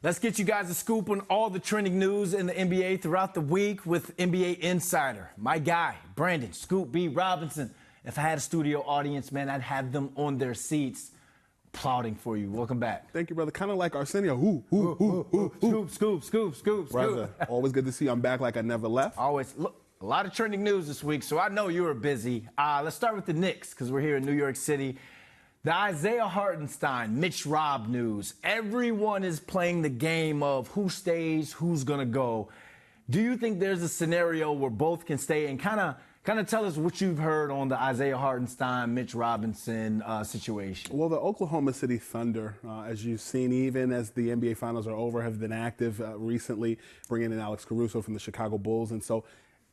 Let's get you guys a scoop on all the trending news in the NBA throughout the week with NBA Insider. My guy, Brandon Scoop B. Robinson. If I had a studio audience, man, I'd have them on their seats applauding for you. Welcome back. Thank you, brother. Kind of like Arsenio. Scoop. Brother, always good to see you. I'm back like I never left. Always. Look, a lot of trending news this week, so I know you were busy. Let's start with the Knicks, because we're here in New York City. The Isaiah Hartenstein, Mitch Rob news. Everyone is playing the game of who stays, who's going to go. Do you think there's a scenario where both can stay? And kind of tell us what you've heard on the Isaiah Hartenstein, Mitch Robinson situation. Well, the Oklahoma City Thunder, as you've seen, even as the NBA Finals are over, have been active recently, bringing in Alex Caruso from the Chicago Bulls. And so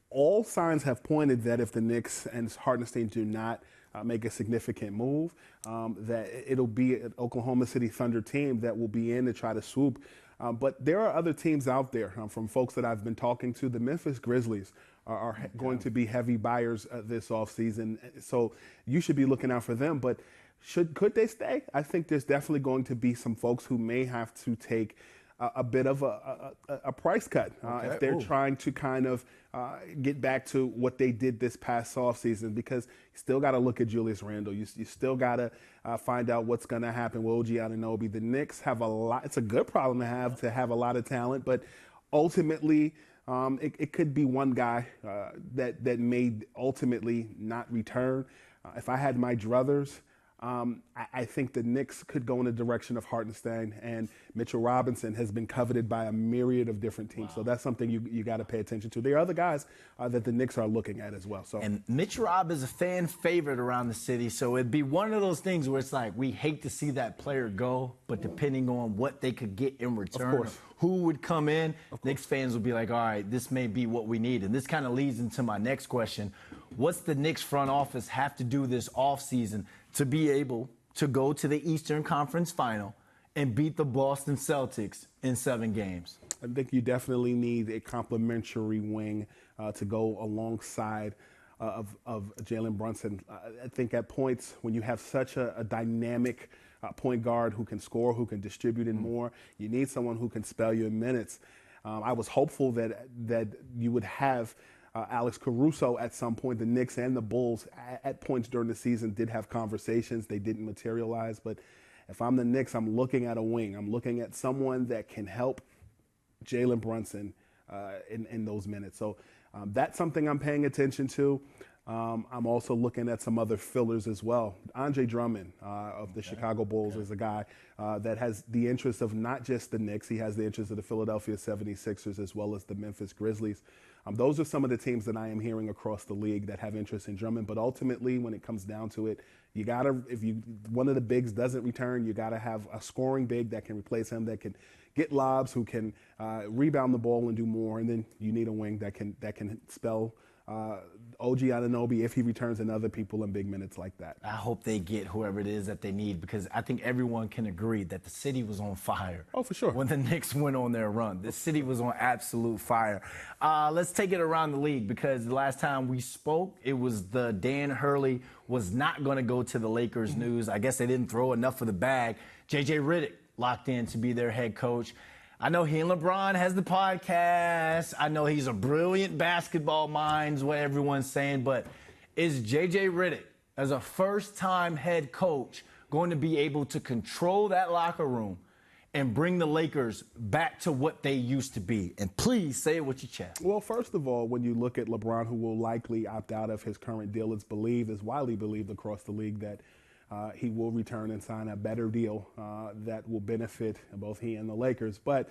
all signs have pointed that if the Knicks and Hartenstein do not make a significant move, that it'll be an Oklahoma City Thunder team that will be in to try to swoop. But there are other teams out there, from folks that I've been talking to. The Memphis Grizzlies are going to be heavy buyers this offseason, so you should be looking out for them. But could they stay? I think there's definitely going to be some folks who may have to take a bit of a price cut if they're trying to kind of get back to what they did this past offseason, because you still got to look at Julius Randle. You still got to find out what's going to happen with OG Anunoby. The Knicks have a lot. It's a good problem to have a lot of talent, but ultimately it could be one guy that may ultimately not return. If I had my druthers, I think the Knicks could go in the direction of Hartenstein, and Mitchell Robinson has been coveted by a myriad of different teams. Wow. So that's something you got to pay attention to. There are other guys that the Knicks are looking at as well. So, and Mitch Rob is a fan favorite around the city, so it'd be one of those things where it's like we hate to see that player go, but depending on what they could get in return, who would come in, Knicks fans would be like, all right, this may be what we need. And this kind of leads into my next question. What's the Knicks front office have to do this offseason to be able to go to the Eastern Conference Final and beat the Boston Celtics in 7 games? I think you definitely need a complementary wing to go alongside of Jalen Brunson. I think at points when you have such a dynamic point guard who can score, who can distribute and more, you need someone who can spell you in minutes. I was hopeful that you would have Alex Caruso at some point. The Knicks and the Bulls at points during the season did have conversations. They didn't materialize. But if I'm the Knicks, I'm looking at a wing. I'm looking at someone that can help Jalen Brunson in those minutes. So that's something I'm paying attention to. I'm also looking at some other fillers as well. Andre Drummond of the Chicago Bulls is a guy that has the interest of not just the Knicks. He has the interest of the Philadelphia 76ers as well as the Memphis Grizzlies. Those are some of the teams that I am hearing across the league that have interest in Drummond. But ultimately, when it comes down to it, you gotta, if one of the bigs doesn't return, you gotta have a scoring big that can replace him, that can get lobs, who can rebound the ball and do more. And then you need a wing that can spell OG Anunoby if he returns, and other people in big minutes like that. I hope they get whoever it is that they need, because I think everyone can agree that the city was on fire. Oh, for sure. When the Knicks went on their run, the city was on absolute fire. Let's take it around the league, because the last time we spoke, it was the Dan Hurley was not going to go to the Lakers news. I guess they didn't throw enough of the bag. JJ Redick locked in to be their head coach. I know he and LeBron has the podcast. I know he's a brilliant basketball mind, is what everyone's saying. But is JJ Redick, as a first-time head coach, going to be able to control that locker room and bring the Lakers back to what they used to be? And please say it with your chest. Well, first of all, when you look at LeBron, who will likely opt out of his current deal, it's widely believed across the league that he will return and sign a better deal that will benefit both he and the Lakers. But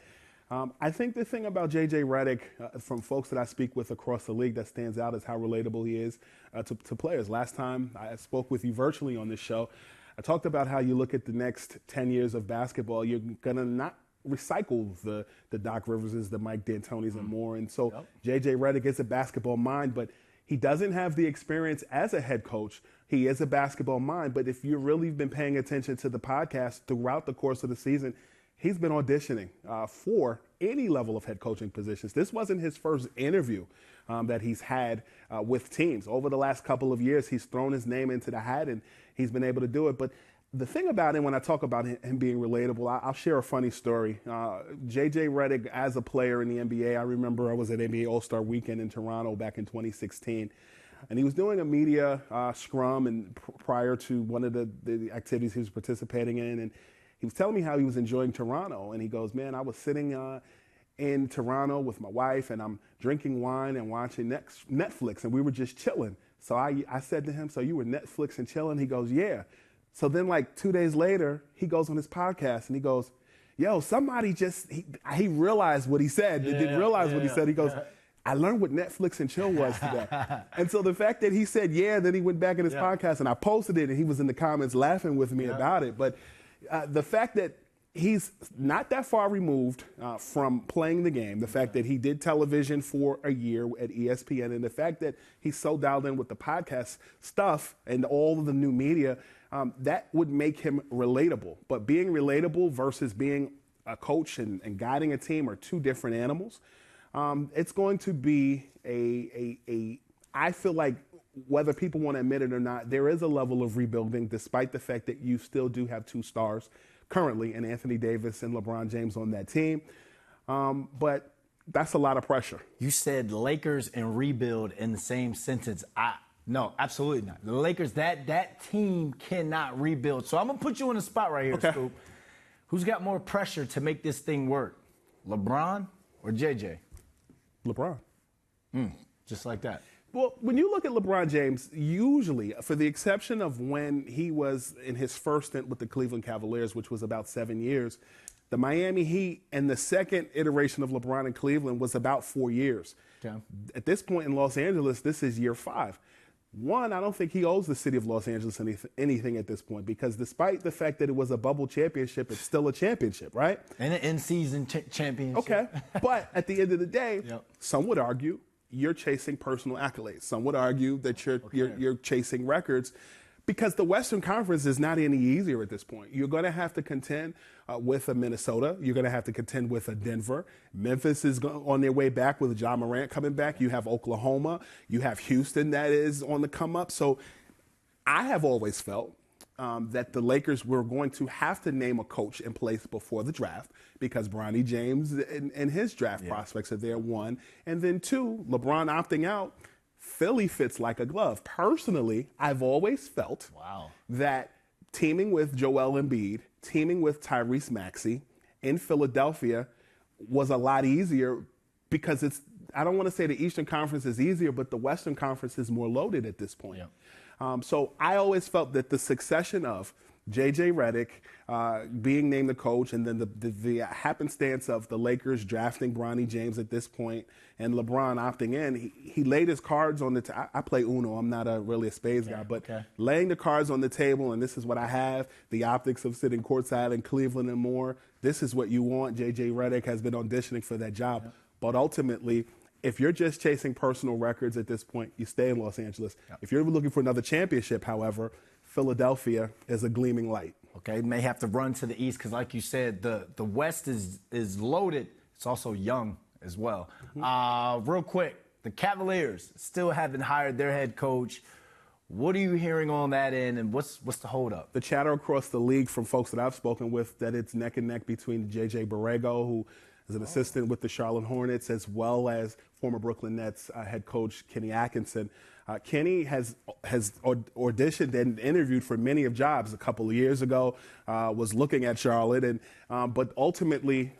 I think the thing about JJ Redick, from folks that I speak with across the league, that stands out is how relatable he is to players. Last time I spoke with you virtually on this show, I talked about how you look at the next 10 years of basketball, you're going to not recycle the Doc Riverses, the Mike D'Antonis and more. And so JJ Redick is a basketball mind, but he doesn't have the experience as a head coach. He is a basketball mind, but if you've really been paying attention to the podcast throughout the course of the season, he's been auditioning for any level of head coaching positions. This wasn't his first interview that he's had with teams. Over the last couple of years, he's thrown his name into the hat and he's been able to do it. But The thing about him, when I talk about him being relatable, I'll share a funny story. JJ Redick, as a player in the NBA, I remember I was at NBA All-Star Weekend in Toronto back in 2016, and he was doing a media scrum and prior to one of the activities he was participating in, and he was telling me how he was enjoying Toronto, and he goes, man, I was sitting in Toronto with my wife, and I'm drinking wine and watching Netflix, and we were just chilling. So I said to him, so you were Netflix and chilling? He goes, yeah. So then like 2 days later, he goes on his podcast, and he goes, yo, somebody just, he realized what he said. He didn't realize what he said. He goes, I learned what Netflix and chill was today. And so the fact that he said, yeah, then he went back in his podcast, and I posted it, and he was in the comments laughing with me about it. But the fact that he's not that far removed from playing the game, the fact that he did television for a year at ESPN, and the fact that he's so dialed in with the podcast stuff and all of the new media, that would make him relatable. But being relatable versus being a coach and guiding a team are two different animals. It's going to be I feel like, whether people want to admit it or not, there is a level of rebuilding, despite the fact that you still do have two stars currently in Anthony Davis and LeBron James on that team. But that's a lot of pressure. You said Lakers and rebuild in the same sentence. No, absolutely not. The Lakers, that team cannot rebuild. So I'm going to put you on the spot right here, Scoop. Who's got more pressure to make this thing work, LeBron or JJ? LeBron. Just like that. Well, when you look at LeBron James, usually, for the exception of when he was in his first stint with the Cleveland Cavaliers, which was about 7 years, the Miami Heat and the second iteration of LeBron in Cleveland was about 4 years. Okay. At this point in Los Angeles, this is year 5. One, I don't think he owes the city of Los Angeles anything at this point, because despite the fact that it was a bubble championship, it's still a championship, right? And an in-season championship. Okay, but at the end of the day, some would argue you're chasing personal accolades. Some would argue that you're chasing records, because the Western Conference is not any easier at this point. You're going to have to contend with a Minnesota. You're going to have to contend with a Denver. Memphis is on their way back with Ja Morant coming back. You have Oklahoma. You have Houston that is on the come up. So I have always felt that the Lakers were going to have to name a coach in place before the draft, because Bronny James and his draft prospects are there, one. And then two, LeBron opting out, Philly fits like a glove. Personally, I've always felt that teaming with Joel Embiid, teaming with Tyrese Maxey in Philadelphia was a lot easier, because I don't want to say the Eastern Conference is easier, but the Western Conference is more loaded at this point. So I always felt that the succession of JJ Redick being named the coach, and then the happenstance of the Lakers drafting Bronny James at this point and LeBron opting in, he laid his cards on the I play Uno. I'm not really a spades guy, but laying the cards on the table, and this is what I have, the optics of sitting courtside in Cleveland and more. This is what you want. JJ Redick has been auditioning for that job. But ultimately, if you're just chasing personal records at this point, you stay in Los Angeles. If you're looking for another championship, however, Philadelphia is a gleaming light. Okay, may have to run to the East, because like you said, the West is loaded. It's also young as well. Real quick, the Cavaliers still haven't hired their head coach. What are you hearing on that end, and what's the holdup? The chatter across the league from folks that I've spoken with, that it's neck and neck between JJ Borrego, who is an assistant with the Charlotte Hornets, as well as former Brooklyn Nets head coach Kenny Atkinson. Kenny has auditioned and interviewed for many of jobs a couple of years ago, was looking at Charlotte, and but ultimately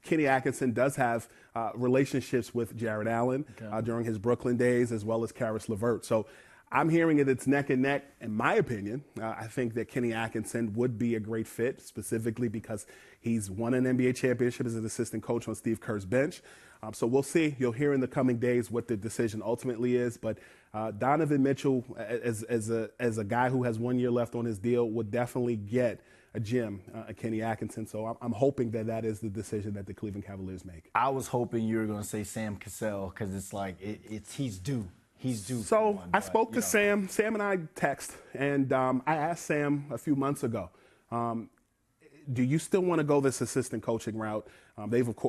Kenny Atkinson does have relationships with Jared Allen during his Brooklyn days, as well as Karis LeVert. So I'm hearing that it's neck and neck. In my opinion, I think that Kenny Atkinson would be a great fit, specifically because he's won an NBA championship as an assistant coach on Steve Kerr's bench. So we'll see. You'll hear in the coming days what the decision ultimately is. But Donovan Mitchell, as a guy who has 1 year left on his deal, would definitely get a gem, Kenny Atkinson. So I'm hoping that is the decision that the Cleveland Cavaliers make. I was hoping you were going to say Sam Cassell, because it's like he's due. He's due. So I spoke to Sam. Sam and I text, and I asked Sam a few months ago, do you still want to go this assistant coaching route?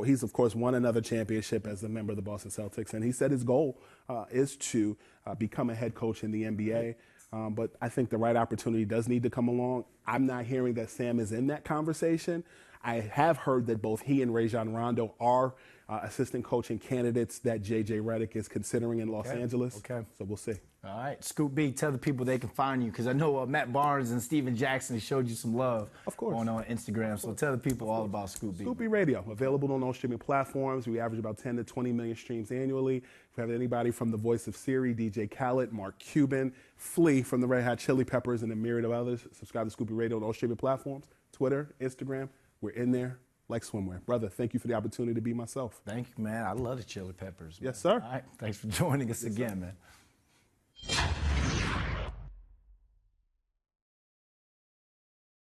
He's of course won another championship as a member of the Boston Celtics, and he said his goal is to become a head coach in the NBA. But I think the right opportunity does need to come along. I'm not hearing that Sam is in that conversation. I have heard that both he and Rajon Rondo are assistant coaching candidates that JJ Redick is considering in Los Angeles. Okay. So we'll see. All right, Scoop B, tell the people they can find you, because I know Matt Barnes and Steven Jackson showed you some love on Instagram. So tell the people all about Scoop B. Scoop B Radio, available on all streaming platforms. We average about 10 to 20 million streams annually. If you have anybody from the voice of Siri, DJ Khaled, Mark Cuban, Flea from the Red Hot Chili Peppers, and a myriad of others, subscribe to Scoop B Radio on all streaming platforms, Twitter, Instagram. We're in there like swimwear. Brother, thank you for the opportunity to be myself. Thank you, man. I love the Chili Peppers. Man. Yes, sir. All right, thanks for joining us again, man.